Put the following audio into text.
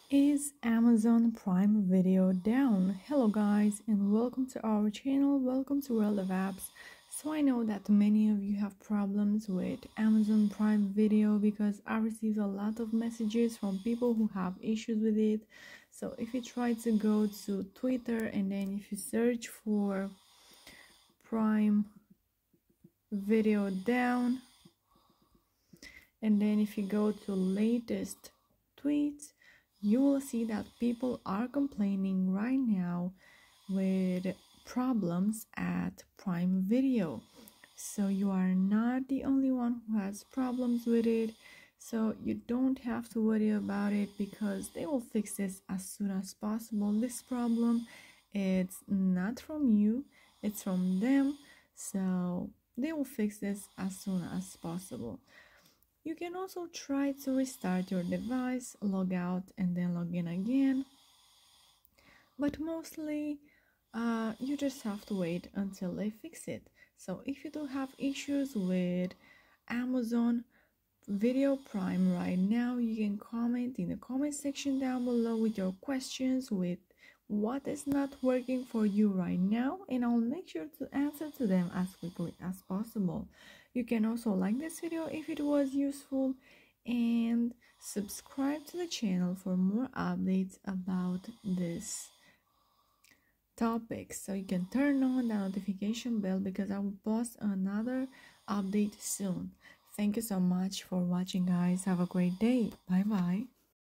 Is Amazon Prime Video down? Hello guys and welcome to our channel. Welcome to World of Apps. So I know that many of you have problems with Amazon Prime Video because I receive a lot of messages from people who have issues with it. So if you try to go to Twitter and then if you search for Prime Video down, and then if you go to latest tweets, you will see that people are complaining right now with problems at Prime Video. So you are not the only one who has problems with it. So you don't have to worry about it because they will fix this as soon as possible. This problem, it's not from you, it's from them. So they will fix this as soon as possible. You can also try to restart your device, log out and then log in again. But mostly, you just have to wait until they fix it. So if you do have issues with Amazon Video Prime right now, you can comment in the comment section down below with your questions, with what is not working for you right now, and I'll make sure to answer to them as quickly as possible. You can also like this video if it was useful and subscribe to the channel for more updates about this topic, so you can turn on the notification bell because I will post another update soon. Thank you so much for watching guys. Have a great day. Bye bye.